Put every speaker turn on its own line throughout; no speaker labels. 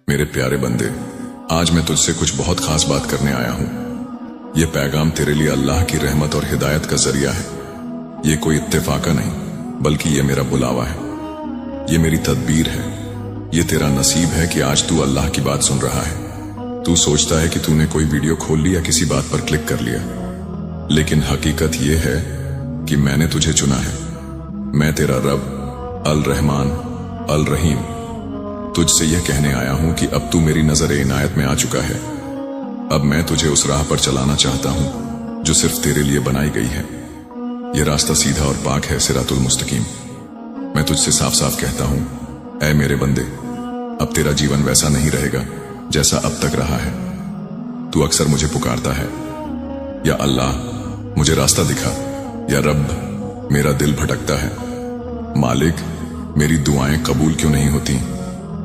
मेरे प्यारे बंदे, आज मैं तुझसे कुछ बहुत खास बात करने आया हूं। ये पैगाम तेरे लिए अल्लाह की रहमत और हिदायत का जरिया है। ये कोई इत्तेफाका नहीं, बल्कि ये मेरा बुलावा है। ये मेरी तदबीर है। ये तेरा नसीब है कि आज तू अल्लाह की बात सुन रहा है। तू सोचता है कि तूने कोई वीडियो खोल लिया, किसी बात पर क्लिक कर लिया, लेकिन हकीकत ये है कि मैंने तुझे चुना है। मैं तेरा रब अल रहमान अल रहीम तुझसे यह कहने आया हूं कि अब तू मेरी नजर इनायत में आ चुका है। अब मैं तुझे उस राह पर चलाना चाहता हूं जो सिर्फ तेरे लिए बनाई गई है। यह रास्ता सीधा और पाक है, सिरातुल मुस्तकीम। मैं तुझसे साफ साफ कहता हूं, ऐ मेरे बंदे, अब तेरा जीवन वैसा नहीं रहेगा जैसा अब तक रहा है। तू अक्सर मुझे पुकारता है, या अल्लाह मुझे रास्ता दिखा, या रब मेरा दिल भटकता है, मालिक मेरी दुआएं कबूल क्यों नहीं होती।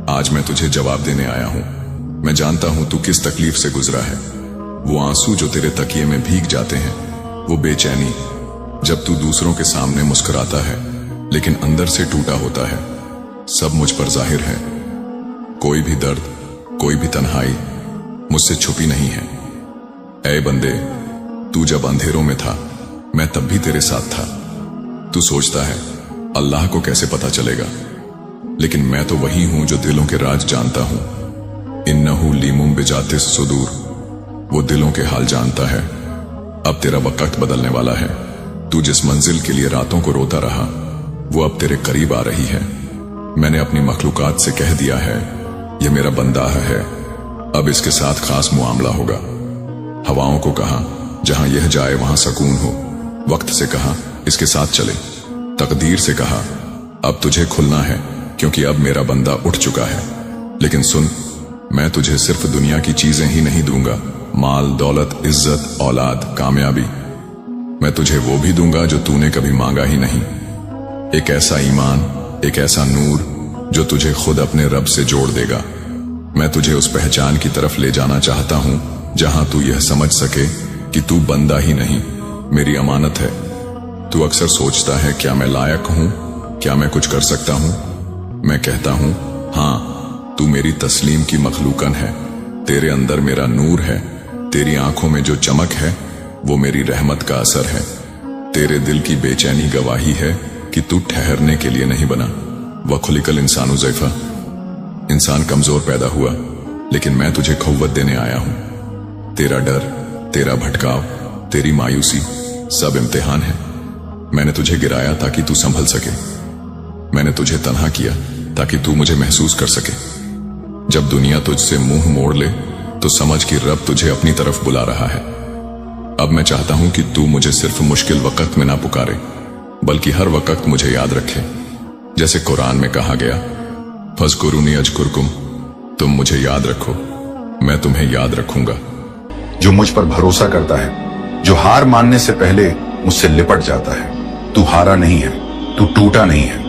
आज मैं तुझे जवाब देने आया हूं। मैं जानता हूं तू किस तकलीफ से गुजरा है। वो आंसू जो तेरे तकिए में भीग जाते हैं, वो बेचैनी जब तू दूसरों के सामने मुस्कुराता है लेकिन अंदर से टूटा होता है, सब मुझ पर जाहिर है। कोई भी दर्द, कोई भी तन्हाई मुझसे छुपी नहीं है। ऐ बंदे, तू जब अंधेरों में था मैं तब भी तेरे साथ था। तू सोचता है अल्लाह को कैसे पता चलेगा, लेकिन मैं तो वही हूं जो दिलों के राज जानता हूं। इन्नहु लीमुम बिजातिस सुदूर, वो दिलों के हाल जानता है। अब तेरा वक्त बदलने वाला है। तू जिस मंजिल के लिए रातों को रोता रहा, वो अब तेरे करीब आ रही है। मैंने अपनी मखलूकात से कह दिया है, ये मेरा बंदा है, अब इसके साथ खास मुआमला होगा। हवाओं को कहा जहां यह जाए वहां सुकून हो। वक्त से कहा इसके साथ चले। तकदीर से कहा अब तुझे खुलना है, क्योंकि अब मेरा बंदा उठ चुका है। लेकिन सुन, मैं तुझे सिर्फ दुनिया की चीजें ही नहीं दूंगा, माल, दौलत, इज्जत, औलाद, कामयाबी। मैं तुझे वो भी दूंगा जो तूने कभी मांगा ही नहीं। एक ऐसा ईमान, एक ऐसा नूर जो तुझे खुद अपने रब से जोड़ देगा। मैं तुझे उस पहचान की तरफ ले जाना चाहता हूं जहां तू यह समझ सके कि तू बंदा ही नहीं, मेरी अमानत है। तू अक्सर सोचता है क्या मैं लायक हूं, क्या मैं कुछ कर सकता हूं। मैं कहता हूं, हां, तू मेरी तस्लीम की मखलूकन है। तेरे अंदर मेरा नूर है। तेरी आंखों में जो चमक है वो मेरी रहमत का असर है। तेरे दिल की बेचैनी गवाही है कि तू ठहरने के लिए नहीं बना। वखुलिकल इंसानु ज़ईफ़ा, इंसान कमजोर पैदा हुआ, लेकिन मैं तुझे क़ुव्वत देने आया हूं। तेरा डर, तेरा भटकाव, तेरी मायूसी सब इम्तिहान है। मैंने तुझे गिराया ताकि तू संभल सके। मैंने तुझे तन्हा किया ताकि तू मुझे महसूस कर सके। जब दुनिया तुझसे मुंह मोड़ ले तो समझ कि रब तुझे अपनी तरफ बुला रहा है। अब मैं चाहता हूं कि तू मुझे सिर्फ मुश्किल वक्त में ना पुकारे, बल्कि हर वक्त मुझे याद रखे। जैसे कुरान में कहा गया, फज़कुरूनी अज़कुरकुम, तुम मुझे याद रखो, मैं तुम्हें याद रखूंगा।
जो मुझ पर भरोसा करता है, जो हार मानने से पहले मुझसे लिपट जाता है। तू हारा नहीं है, तू टूटा नहीं है।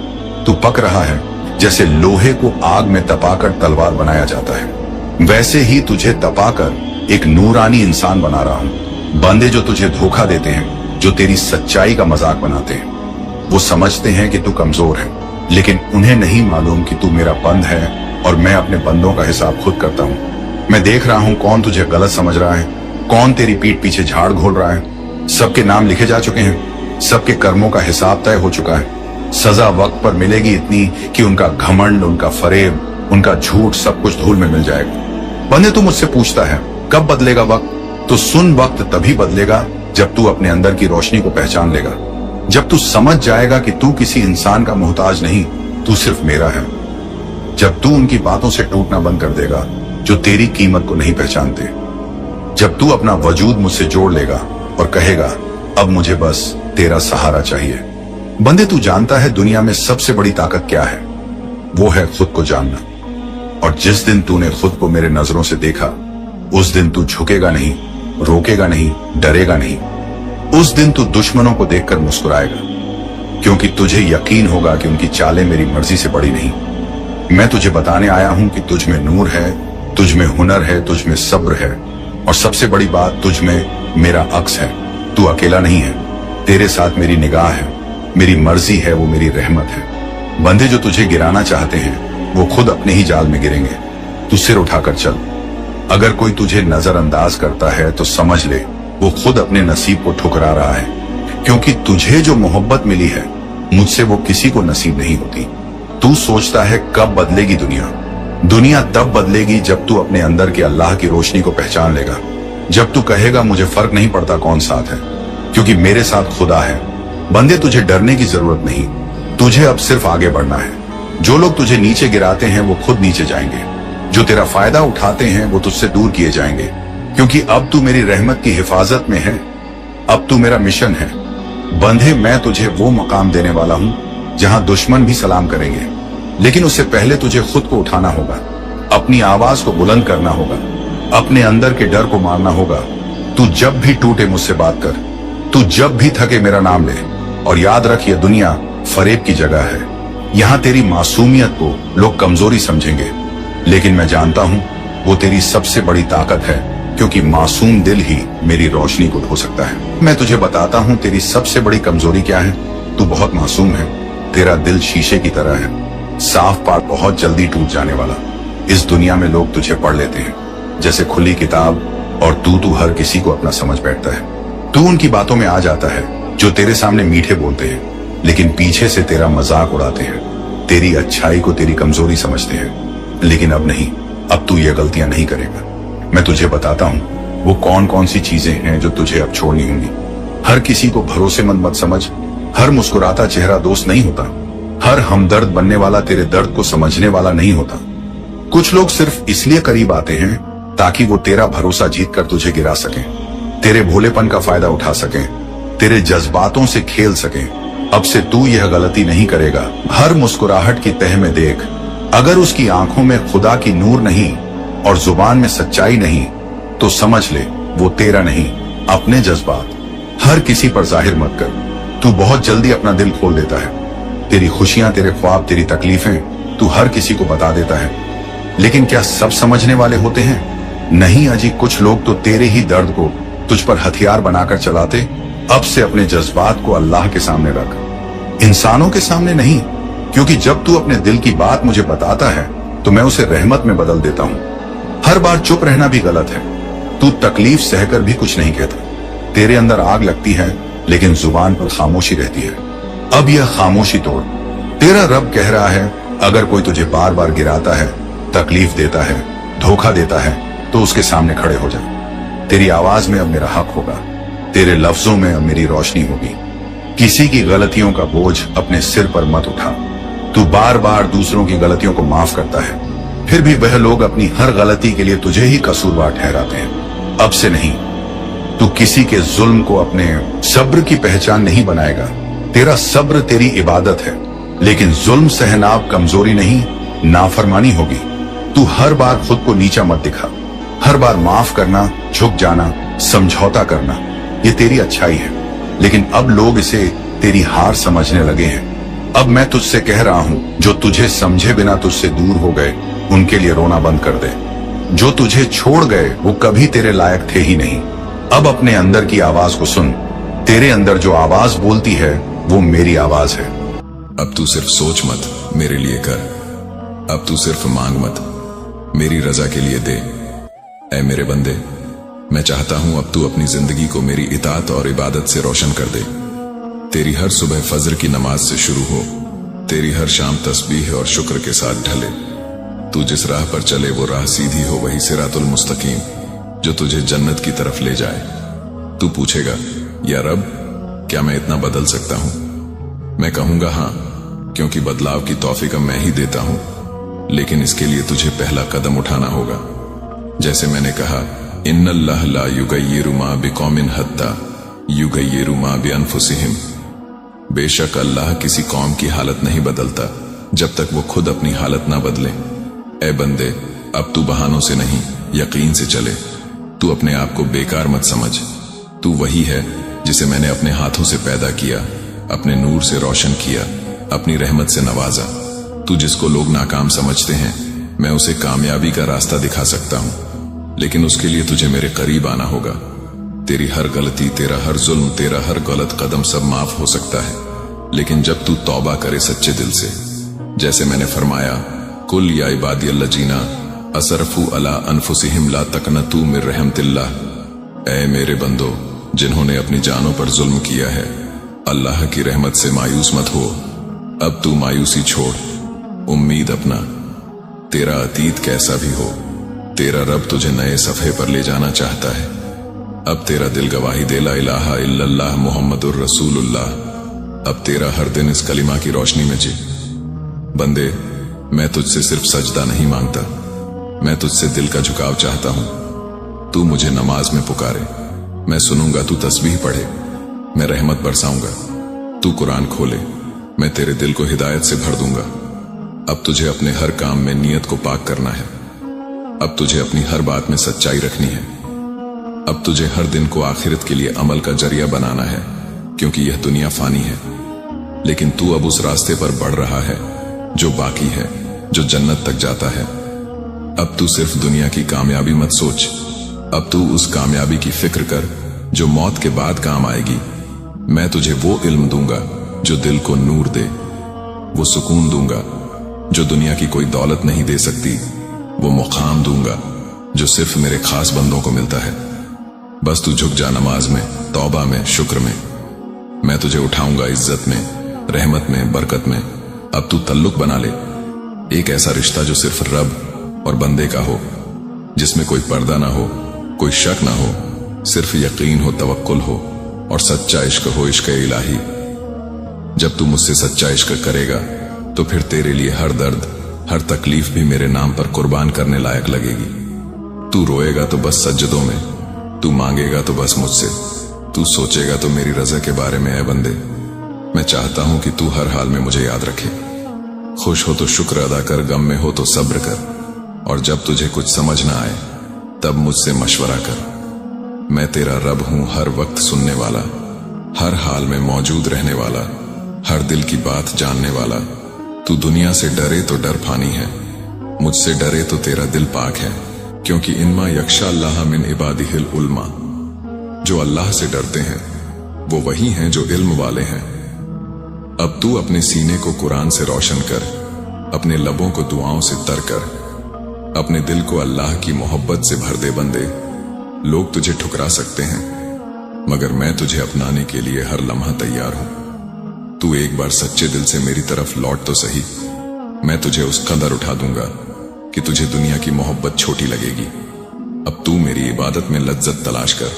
तू पक रहा है जैसे लोहे को आग में तपाकर तलवार बनाया जाता है, वैसे ही तुझे तपाकर एक नूरानी इंसान बना रहा हूं। बंदे जो तुझे धोखा देते हैं, जो तेरी सच्चाई का मजाक बनाते हैं, वो समझते हैं कि तू कमजोर है, लेकिन उन्हें नहीं मालूम कि तू मेरा बंद है और मैं अपने बंदों का हिसाब खुद करता हूं। मैं देख रहा हूं कौन तुझे गलत समझ रहा है, कौन तेरी पीठ पीछे झाड़ घोल रहा है। सबके नाम लिखे जा चुके हैं, सबके कर्मों का हिसाब तय हो चुका है। सजा वक्त पर मिलेगी इतनी कि उनका घमंड, उनका फरेब, उनका झूठ सब कुछ धूल में मिल जाएगा। बंदे तू मुझसे पूछता है कब बदलेगा वक्त, तो सुन, वक्त तभी बदलेगा जब तू अपने अंदर की रोशनी को पहचान लेगा। जब तू समझ जाएगा कि तू किसी इंसान का मोहताज नहीं, तू सिर्फ मेरा है। जब तू उनकी बातों से टूटना बंद कर देगा जो तेरी कीमत को नहीं पहचानते। जब तू अपना वजूद मुझसे जोड़ लेगा और कहेगा अब मुझे बस तेरा सहारा चाहिए। बंदे तू जानता है दुनिया में सबसे बड़ी ताकत क्या है? वो है खुद को जानना। और जिस दिन तूने खुद को मेरे नजरों से देखा, उस दिन तू झुकेगा नहीं, रोकेगा नहीं, डरेगा नहीं। उस दिन तू दुश्मनों को देखकर मुस्कुराएगा, क्योंकि तुझे यकीन होगा कि उनकी चालें मेरी मर्जी से बड़ी नहीं। मैं तुझे बताने आया हूं कि तुझ में नूर है, तुझ में हुनर है, तुझ में सब्र है, और सबसे बड़ी बात, तुझ में मेरा अक्स है। तू अकेला नहीं है, तेरे साथ मेरी निगाह है, मेरी मर्जी है, वो मेरी रहमत है। बंदे जो तुझे गिराना चाहते हैं वो खुद अपने ही जाल में गिरेंगे। तू सिर उठाकर चल। अगर कोई तुझे नजरअंदाज करता है तो समझ ले वो खुद अपने नसीब को ठुकरा रहा है, क्योंकि तुझे जो मोहब्बत मिली है मुझसे वो किसी को नसीब नहीं होती। तू सोचता है कब बदलेगी दुनिया? दुनिया तब बदलेगी जब तू अपने अंदर के अल्लाह की रोशनी को पहचान लेगा। जब तू कहेगा मुझे फर्क नहीं पड़ता कौन साथ है, क्योंकि मेरे साथ खुदा है। बंदे, तुझे डरने की जरूरत नहीं, तुझे अब सिर्फ आगे बढ़ना है। जो लोग तुझे नीचे गिराते हैं वो खुद नीचे जाएंगे, जो तेरा फायदा उठाते हैं वो तुझसे दूर किए जाएंगे, क्योंकि अब तू मेरी रहमत की हिफाजत में है। अब तू मेरा मिशन है। बंधे, मैं तुझे वो मकाम देने वाला हूं जहां दुश्मन भी सलाम करेंगे, लेकिन उससे पहले तुझे खुद को उठाना होगा, अपनी आवाज को बुलंद करना होगा, अपने अंदर के डर को मारना होगा। तू जब भी टूटे मुझसे बात कर, तू जब भी थके मेरा नाम ले, और याद रख ये दुनिया फरेब की जगह है। यहाँ तेरी मासूमियत को लोग कमजोरी समझेंगे, लेकिन मैं जानता हूँ वो तेरी सबसे बड़ी ताकत है, क्योंकि मासूम दिल ही मेरी रोशनी को ढो सकता है। मैं तुझे बताता हूँ तेरी सबसे बड़ी कमजोरी क्या है। तू बहुत मासूम है। तेरा दिल शीशे की तरह है, साफ पाक, बहुत जल्दी टूट जाने वाला। इस दुनिया में लोग तुझे पढ़ लेते हैं जैसे खुली किताब, और तू हर किसी को अपना समझ बैठता है। तू उनकी बातों में आ जाता है जो तेरे सामने मीठे बोलते हैं, लेकिन पीछे से तेरा मजाक उड़ाते हैं। तेरी अच्छाई को तेरी कमजोरी समझते हैं, लेकिन अब नहीं, अब तू ये गलतियां नहीं करेगा। मैं तुझे बताता हूँ वो कौन कौन सी चीजें हैं जो तुझे अब छोड़नी होंगी। हर किसी को भरोसेमंद मत समझ। हर मुस्कुराता चेहरा दोस्त नहीं होता। हर हमदर्द बनने वाला तेरे दर्द को समझने वाला नहीं होता। कुछ लोग सिर्फ इसलिए करीब आते हैं ताकि वो तेरा भरोसा जीत कर तुझे गिरा सकें, तेरे भोलेपन का फायदा उठा सकें, तेरे जज्बातों से खेल सकें। अब से तू यह गलती नहीं करेगा। हर मुस्कुराहट की तह में देख, अगर उसकी आंखों में खुदा की नूर नहीं और जुबान में सच्चाई नहीं, तो समझ ले वो तेरा नहीं। अपने जज्बात हर किसी पर जाहिर मत कर। तू बहुत जल्दी अपना दिल खोल देता है। तेरी खुशियां, तेरे ख्वाब, तेरी तकलीफें तू हर किसी को बता देता है, लेकिन क्या सब समझने वाले होते हैं? नहीं अजी, कुछ लोग तो तेरे ही दर्द को तुझ पर हथियार बनाकर चलाते। अब से अपने जज्बात को अल्लाह के सामने रख, इंसानों के सामने नहीं, क्योंकि जब तू अपने दिल की बात मुझे बताता है तो मैं उसे रहमत में बदल देता हूँ। हर बार चुप रहना भी गलत है। तू तकलीफ सहकर भी कुछ नहीं कहता। तेरे अंदर आग लगती है, लेकिन जुबान पर खामोशी रहती है। अब यह खामोशी तोड़। तेरा रब कह रहा है, अगर कोई तुझे बार बार गिराता है, तकलीफ देता है, धोखा देता है, तो उसके सामने खड़े हो जा। तेरी आवाज में अब मेरा हक होगा, तेरे लफ्जों में अब मेरी रोशनी होगी। किसी की गलतियों का बोझ अपने सिर पर मत उठा। तू बार बार दूसरों की गलतियों को माफ करता है, फिर भी वह लोग अपनी हर गलती के लिए तुझे ही कसूरवार ठहराते हैं। अब से नहीं, तू किसी के जुल्म को अपने सब्र की पहचान नहीं बनाएगा। तेरा सब्र तेरी इबादत है, लेकिन जुल्म सहना कमजोरी नहीं, नाफरमानी होगी। तू हर बार खुद को नीचा मत दिखा। हर बार माफ करना, झुक जाना, समझौता करना, ये तेरी अच्छाई है, लेकिन अब लोग इसे तेरी हार समझने लगे हैं। अब मैं तुझसे कह रहा हूं, जो तुझे समझे बिना तुझसे दूर हो गए, उनके लिए रोना बंद कर दे। जो तुझे छोड़ गए वो कभी तेरे लायक थे ही नहीं। अब अपने अंदर की आवाज को सुन। तेरे अंदर जो आवाज बोलती है वो मेरी आवाज है।
अब तू सिर्फ सोच मत, मेरे लिए कर। अब तू सिर्फ मांग मत, मेरी रजा के लिए दे। ऐ मेरे बंदे, मैं चाहता हूं अब तू अपनी जिंदगी को मेरी इताअत और इबादत से रोशन कर दे। तेरी हर सुबह फजर की नमाज से शुरू हो, तेरी हर शाम तस्बीह और शुक्र के साथ ढले। तू जिस राह पर चले वो राह सीधी हो, वही सिरातुल मुस्तकीम जो तुझे जन्नत की तरफ ले जाए। तू पूछेगा, या रब, क्या मैं इतना बदल सकता हूं? मैं कहूंगा हाँ, क्योंकि बदलाव की तौफीक मैं ही देता हूं, लेकिन इसके लिए तुझे पहला कदम उठाना होगा। जैसे मैंने कहा, इन्नल्लाह ला युगय्यिरु मा बिकौमिन हत्ता युगय्यिरु मा बिअनफुसिहिम। बेशक अल्लाह किसी कौम की हालत नहीं बदलता जब तक वो खुद अपनी हालत ना बदले। ए बंदे, अब तू बहानों से नहीं, यकीन से चले। तू अपने आप को बेकार मत समझ। तू वही है जिसे मैंने अपने हाथों से पैदा किया, अपने नूर से रोशन किया, अपनी रहमत से नवाजा। तू जिसको लोग नाकाम समझते हैं, मैं उसे कामयाबी का रास्ता दिखा सकता हूं, लेकिन उसके लिए तुझे मेरे करीब आना होगा। तेरी हर गलती, तेरा हर जुल्म, तेरा हर गलत कदम सब माफ हो सकता है, लेकिन जब तू तौबा करे सच्चे दिल से। जैसे मैंने फरमाया, कुल या इबादियल्लजीना असरफू अला अनफुसिहिम ला तकनतू मिर रहमतिल्लाह। ऐ मेरे बंदो, जिन्होंने अपनी जानों पर जुल्म किया है, अल्लाह की रहमत से मायूस मत हो। अब तू मायूसी छोड़, उम्मीद अपना। तेरा अतीत कैसा भी हो, तेरा रब तुझे नए सफ़े पर ले जाना चाहता है। अब तेरा दिल गवाही दे ला इलाहा इल्लल्लाह मुहम्मदुर रसूलुल्लाह। अब तेरा हर दिन इस कलिमा की रोशनी में जी। बंदे, मैं तुझसे सिर्फ सजदा नहीं मांगता, मैं तुझसे दिल का झुकाव चाहता हूं। तू मुझे नमाज में पुकारे, मैं सुनूंगा। तू तस्बीह पढ़े, मैं रहमत बरसाऊंगा। तू कुरान खोले, मैं तेरे दिल को हिदायत से भर दूंगा। अब तुझे अपने हर काम में नियत को पाक करना है। अब तुझे अपनी हर बात में सच्चाई रखनी है। अब तुझे हर दिन को आखिरत के लिए अमल का जरिया बनाना है, क्योंकि यह दुनिया फानी है। लेकिन तू अब उस रास्ते पर बढ़ रहा है जो बाकी है, जो जन्नत तक जाता है। अब तू सिर्फ दुनिया की कामयाबी मत सोच, अब तू उस कामयाबी की फिक्र कर जो मौत के बाद काम आएगी। मैं तुझे वो इल्म दूंगा जो दिल को नूर दे, वो सुकून दूंगा जो दुनिया की कोई दौलत नहीं दे सकती, वो मुकाम दूंगा जो सिर्फ मेरे खास बंदों को मिलता है। बस तू झुक जा नमाज में, तौबा में, शुक्र में। मैं तुझे उठाऊंगा इज्जत में, रहमत में, बरकत में। अब तू तल्लुक बना ले, एक ऐसा रिश्ता जो सिर्फ रब और बंदे का हो, जिसमें कोई पर्दा ना हो, कोई शक ना हो, सिर्फ यकीन हो, तवक्कुल हो और सच्चा इश्क हो, इश्क इलाही। जब तू मुझसे सच्चा इश्क करेगा तो फिर तेरे लिए हर दर्द, हर तकलीफ भी मेरे नाम पर कुर्बान करने लायक लगेगी। तू रोएगा तो बस सज्जदों में, तू मांगेगा तो बस मुझसे, तू सोचेगा तो मेरी रजा के बारे में। है बंदे, मैं चाहता हूं कि तू हर हाल में मुझे याद रखे। खुश हो तो शुक्र अदा कर, गम में हो तो सब्र कर, और जब तुझे कुछ समझ ना आए तब मुझसे मशवरा कर। मैं तेरा रब हूं, हर वक्त सुनने वाला, हर हाल में मौजूद रहने वाला, हर दिल की बात जानने वाला। तू दुनिया से डरे तो डर फानी है, मुझसे डरे तो तेरा दिल पाक है, क्योंकि इनमा यख्शा अल्लाह मिन इबादिहिल उलमा। जो अल्लाह से डरते हैं वो वही हैं जो इल्म वाले हैं। अब तू अपने सीने को कुरान से रोशन कर, अपने लबों को दुआओं से तर कर, अपने दिल को अल्लाह की मोहब्बत से भर दे। बंदे, लोग तुझे ठुकरा सकते हैं, मगर मैं तुझे अपनाने के लिए हर लम्हा तैयार हूं। तू एक बार सच्चे दिल से मेरी तरफ लौट तो सही, मैं तुझे उस कदर उठा दूंगा कि तुझे दुनिया की मोहब्बत छोटी लगेगी। अब तू मेरी इबादत में लज्जत तलाश कर,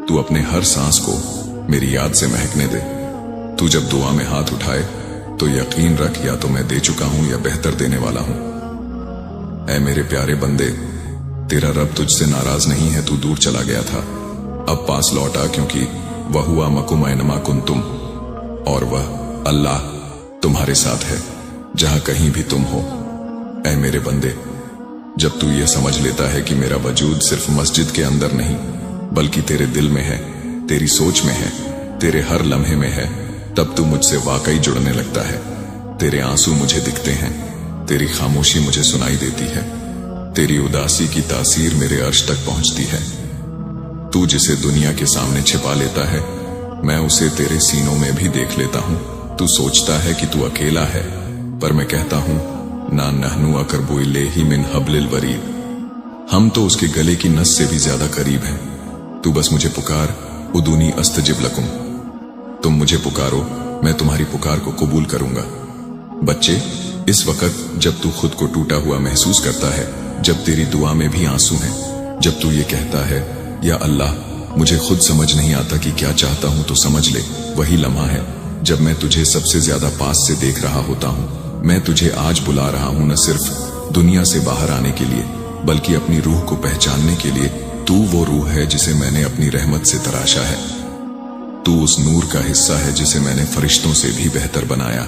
तू अपने हर सांस को मेरी याद से महकने दे। तू जब दुआ में हाथ उठाए तो यकीन रख, या तो मैं दे चुका हूं या बेहतर देने वाला हूं। ऐ मेरे प्यारे बंदे, तेरा रब तुझसे नाराज नहीं है। तू दूर चला गया था, अब पास लौटा, क्योंकि वह हुआ मकुम ऐनमा कुंतुम, और वह अल्लाह तुम्हारे साथ है जहां कहीं भी तुम हो। ऐ मेरे बंदे, जब तू ये समझ लेता है कि मेरा वजूद सिर्फ मस्जिद के अंदर नहीं बल्कि तेरे दिल में है, तेरी सोच में है, तेरे हर लम्हे में है, तब तू मुझसे वाकई जुड़ने लगता है। तेरे आंसू मुझे दिखते हैं, तेरी खामोशी मुझे सुनाई देती है, तेरी उदासी की तासीर मेरे अर्श तक पहुंचती है। तू जिसे दुनिया के सामने छिपा लेता है, मैं उसे तेरे सीनों में भी देख लेता हूं। तू सोचता है कि तू अकेला है, पर मैं कहता हूं ना नहनु अकरबु इलैहि मिन हब्लिल वरीद, हम तो उसके गले की नस से भी ज्यादा करीब हैं। तू बस मुझे पुकार, उदूनी अस्तजिब लकुम, तुम मुझे पुकारो, मैं तुम्हारी पुकार को कबूल करूंगा। बच्चे, इस वक्त जब तू खुद को टूटा हुआ महसूस करता है, जब तेरी दुआ में भी आंसू हैं, जब तू ये कहता है या अल्लाह मुझे खुद समझ नहीं आता कि क्या चाहता हूं, तो समझ ले वही लम्हा है जब मैं तुझे सबसे ज्यादा पास से देख रहा होता हूं। मैं तुझे आज बुला रहा हूं, न सिर्फ दुनिया से बाहर आने के लिए बल्कि अपनी रूह को पहचानने के लिए। तू वो रूह है जिसे मैंने अपनी रहमत से तराशा है, तू उस नूर का हिस्सा है जिसे मैंने फरिश्तों से भी बेहतर बनाया।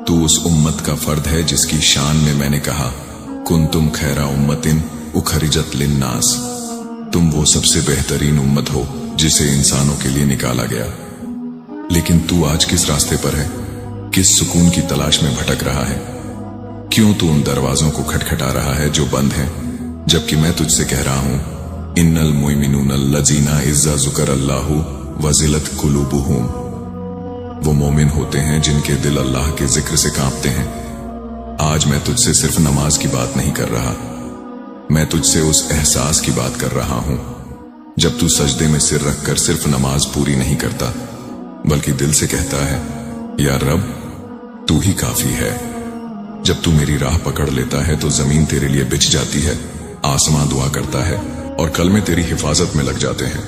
तू उस उम्मत का फर्द है जिसकी शान में मैंने कहा कुंतुम खैरा उम्मतिन उखरिजत लिन्नास, तुम वो सबसे बेहतरीन उम्मत हो जिसे इंसानों के लिए निकाला गया। लेकिन तू आज किस रास्ते पर है, किस सुकून की तलाश में भटक रहा है? क्यों तू उन दरवाजों को खटखटा रहा है जो बंद हैं, जबकि मैं तुझसे कह रहा हूं इन्नल मुमिनूनल लजीना इज़्ज़ा ज़ुकर अल्लाहु वज़िलत कुलूबुहुम, वो मोमिन होते हैं जिनके दिल अल्लाह के जिक्र से कांपते हैं। आज मैं तुझसे सिर्फ नमाज की बात नहीं कर रहा, मैं तुझसे उस एहसास की बात कर रहा हूं जब तू सजदे में सिर रखकर सिर्फ नमाज पूरी नहीं करता, बल्कि दिल से कहता है, या रब तू ही काफी है। जब तू मेरी राह पकड़ लेता है तो जमीन तेरे लिए बिछ जाती है, आसमां दुआ करता है और कलमे तेरी हिफाजत में लग जाते हैं।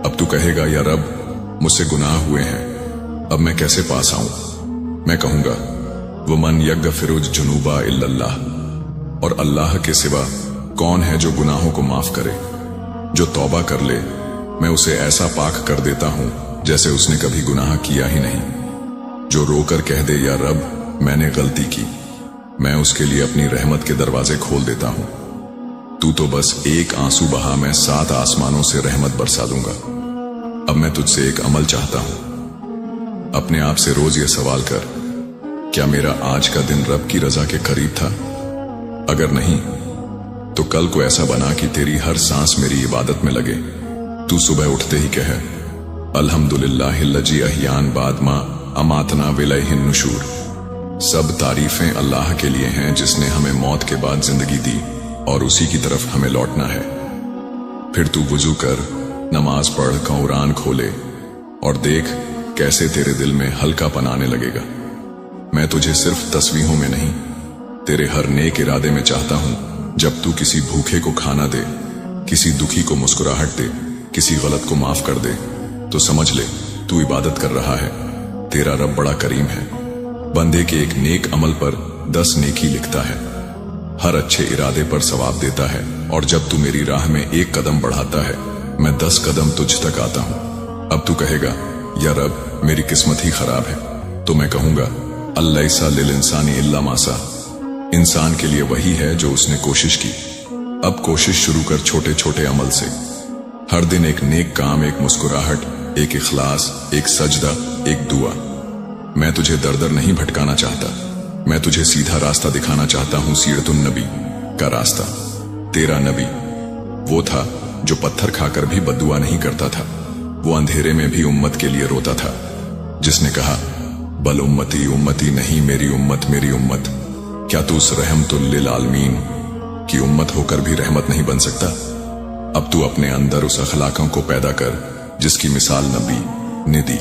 अब तू कहेगा, या रब मुझसे गुनाह हुए हैं, अब मैं कैसे पास आऊं? मैं कहूंगा, वो मन यगफिरुज जुनूबा इल्लल्लाह, और अल्लाह के सिवा कौन है जो गुनाहों को माफ करे। जो तौबा कर ले मैं उसे ऐसा पाक कर देता हूं जैसे उसने कभी गुनाह किया ही नहीं। जो रोकर कह दे, या रब मैंने गलती की, मैं उसके लिए अपनी रहमत के दरवाजे खोल देता हूं। तू तो बस एक आंसू बहा, मैं 7 आसमानों से रहमत बरसा दूंगा। अब मैं तुझसे एक अमल चाहता हूं। अपने आप से रोज ये सवाल कर, क्या मेरा आज का दिन रब की रजा के करीब था? अगर नहीं तो कल को ऐसा बना कि तेरी हर सांस मेरी इबादत में लगे। तू सुबह उठते ही कहे, अल्हम्दुलिल्लाहिल्लज़ी अहयान बाद मा अमातना विलैहिन नुशूर। सब तारीफें अल्लाह के लिए हैं जिसने हमें मौत के बाद जिंदगी दी और उसी की तरफ हमें लौटना है। फिर तू वुजू कर, नमाज पढ़, कुरान खोले और देख कैसे तेरे दिल में हल्कापन आने लगेगा। मैं तुझे सिर्फ तस्वीरों में नहीं, तेरे हर नेक इरादे में चाहता हूं। जब तू किसी भूखे को खाना दे, किसी दुखी को मुस्कुराहट दे, किसी गलत को माफ कर दे, तो समझ ले तू इबादत कर रहा है। तेरा रब बड़ा करीम है। बंदे के एक नेक अमल पर 10 नेकी लिखता है, हर अच्छे इरादे पर सवाब देता है। और जब तू मेरी राह में एक कदम बढ़ाता है, मैं 10 कदम तुझ तक आता हूं। अब तू कहेगा, या रब मेरी किस्मत ही खराब है, तो मैं कहूंगा, अल्लैसा लिल इंसानी इल्ला मा सा। इंसान के लिए वही है जो उसने कोशिश की। अब कोशिश शुरू कर छोटे छोटे अमल से। हर दिन एक नेक काम, एक मुस्कुराहट, एक इखलास, एक सजदा, एक दुआ। मैं तुझे दर दर नहीं भटकाना चाहता, मैं तुझे सीधा रास्ता दिखाना चाहता हूं, सीरतुन नबी का रास्ता। तेरा नबी वो था जो पत्थर खाकर भी बद्दुआ नहीं करता था। वो अंधेरे में भी उम्मत के लिए रोता था, जिसने कहा, बल उम्मती उम्मती नहीं, मेरी उम्मत मेरी उम्मत। क्या तू उस रहमतुल लिल आलमीन की उम्मत होकर भी रहमत नहीं बन सकता? अब तू अपने अंदर उस अखलाकों को पैदा कर जिसकी मिसाल नबी ने दी।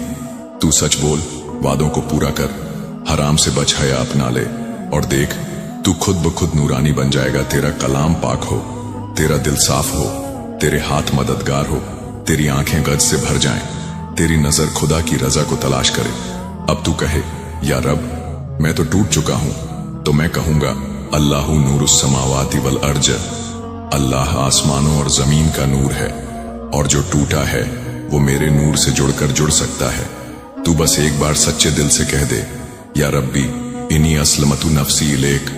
तू सच बोल, वादों को पूरा कर, हराम से बच, हया अपना ले और देख तू खुद ब खुद नूरानी बन जाएगा। तेरा कलाम पाक हो, तेरा दिल साफ हो, तेरे हाथ मददगार हो, तेरी आंखें गज से भर जाएं, तेरी नजर खुदा की रजा को तलाश करे। अब तू कहे, या रब मैं तो टूट चुका हूं, तो मैं कहूंगा, अल्लाहु नूरुस समावाति वल अर्ज। अल्लाह आसमानों और जमीन का नूर है, और जो टूटा है वो मेरे नूर से जुड़कर जुड़ सकता है। तू बस एक बार सच्चे दिल से कह दे, या रब्बी इनी अस्लमतु नफ्सी इलेक।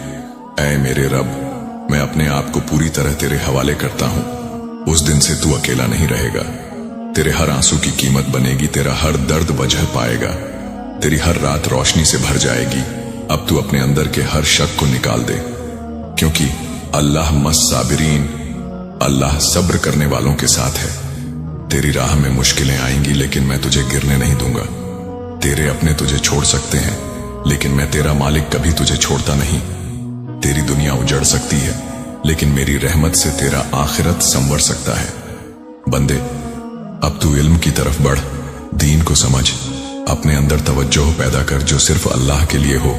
ऐ मेरे रब, मैं अपने आप को पूरी तरह तेरे हवाले करता हूं। उस दिन से तू अकेला नहीं रहेगा। तेरे हर आंसू की कीमत बनेगी, तेरा हर दर्द वजह पाएगा, तेरी हर रात रोशनी से भर जाएगी। अब तू अपने अंदर के हर शक को निकाल दे, क्योंकि अल्लाह मस साबिरीन, अल्लाह सब्र करने वालों के साथ है। तेरी राह में मुश्किलें आएंगी, लेकिन मैं तुझे गिरने नहीं दूंगा। तेरे अपने तुझे छोड़ सकते हैं, लेकिन मैं तेरा मालिक कभी तुझे छोड़ता नहीं। तेरी दुनिया उजड़ सकती है, लेकिन मेरी रहमत से तेरा आखिरत संवर सकता है। बंदे, अब तू इल्म की तरफ बढ़, दीन को समझ, अपने अंदर तवज्जो पैदा कर जो सिर्फ अल्लाह के लिए हो।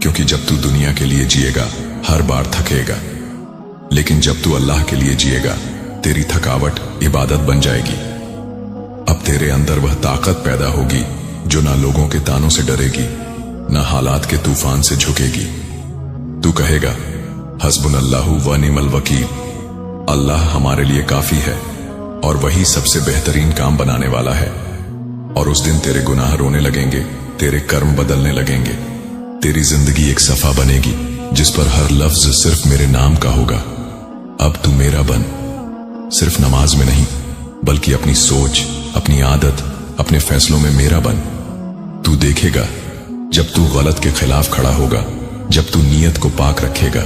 क्योंकि जब तू दुनिया के लिए जिएगा हर बार थकेगा, लेकिन जब तू अल्लाह के लिए जिएगा तेरी थकावट इबादत बन जाएगी। अब तेरे अंदर वह ताकत पैदा होगी जो ना लोगों के तानों से डरेगी, ना हालात के तूफान से झुकेगी। तू कहेगा, हस्बुनल्लाहु व निअमल वकील। अल्लाह हमारे लिए काफी है और वही सबसे बेहतरीन काम बनाने वाला है। और उस दिन तेरे गुनाह रोने लगेंगे, तेरे कर्म बदलने लगेंगे, तेरी जिंदगी एक सफा बनेगी जिस पर हर लफ्ज सिर्फ मेरे नाम का होगा। अब तू मेरा बन, सिर्फ नमाज में नहीं बल्कि अपनी सोच, अपनी आदत, अपने फैसलों में मेरा बन। तू देखेगा जब तू गलत के खिलाफ खड़ा होगा, जब तू नीयत को पाक रखेगा,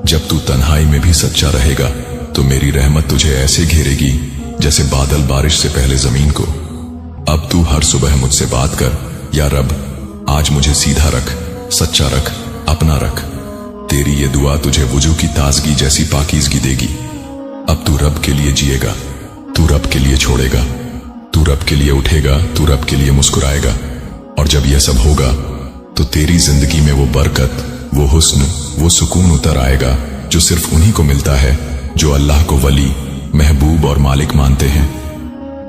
जब तू तन्हाई में भी सच्चा रहेगा, तो मेरी रहमत तुझे ऐसे घेरेगी जैसे बादल बारिश से पहले जमीन को। अब तू हर सुबह मुझसे बात कर, या रब आज मुझे सीधा रख, सच्चा रख, अपना रख। तेरी ये दुआ तुझे वुजू की ताजगी जैसी पाकीज़गी देगी। अब तू रब के लिए जिएगा, तू रब के लिए छोड़ेगा, तू रब के लिए उठेगा, तू रब के लिए मुस्कुराएगा। और जब यह सब होगा तो तेरी जिंदगी में वो बरकत, वो हुस्न, वो सुकून उतर आएगा जो सिर्फ उन्हीं को मिलता है जो अल्लाह को वली, महबूब और मालिक मानते हैं।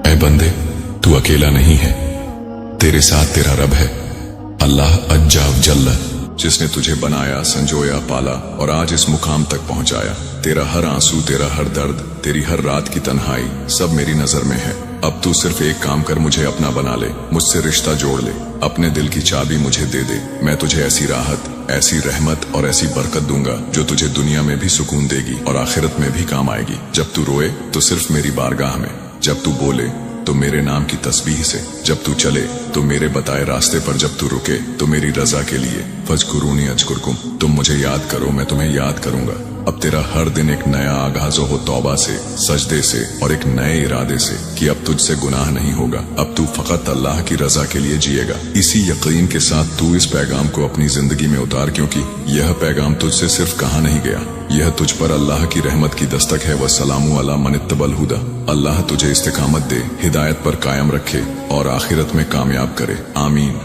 ऐ बंदे, तू अकेला नहीं है, तेरे साथ तेरा रब है, अल्लाह अज्जा जल्ल, जिसने तुझे बनाया, संजोया, पाला और आज इस मुकाम तक पहुंचाया। तेरा हर आंसू, तेरा हर दर्द, तेरी हर रात की तन्हाई सब मेरी नजर में है। अब तू सिर्फ एक काम कर, मुझे अपना बना ले, मुझसे रिश्ता जोड़ ले, अपने दिल की चाबी मुझे दे दे। मैं तुझे ऐसी राहत, ऐसी रहमत और ऐसी बरकत दूंगा जो तुझे दुनिया में भी सुकून देगी और आखिरत में भी काम आएगी। जब तू रोए तो सिर्फ मेरी बारगाह में, जब तू बोले तो मेरे नाम की तस्बीह से, जब तू चले तो मेरे बताए रास्ते पर, जब तू रुके तो मेरी रजा के लिए। फज़कुरूनी अज़कुरकुम, तुम मुझे याद करो, मैं तुम्हें याद करूंगा। अब तेरा हर दिन एक नया आगाज हो तौबा से, सजदे से और एक नए इरादे से कि अब तुझसे गुनाह नहीं होगा। अब तू फकत अल्लाह की रजा के लिए जिएगा। इसी यकीन के साथ तू इस पैगाम को अपनी जिंदगी में उतार, क्योंकि यह पैगाम तुझसे सिर्फ कहा नहीं गया, यह तुझ पर अल्लाह की रहमत की दस्तक है। वस्सलामु अला मन इत्तबल हुदा। अल्लाह तुझे इस्तिकामत दे, हिदायत पर कायम रखे और आखिरत में कामयाब करे। आमीन।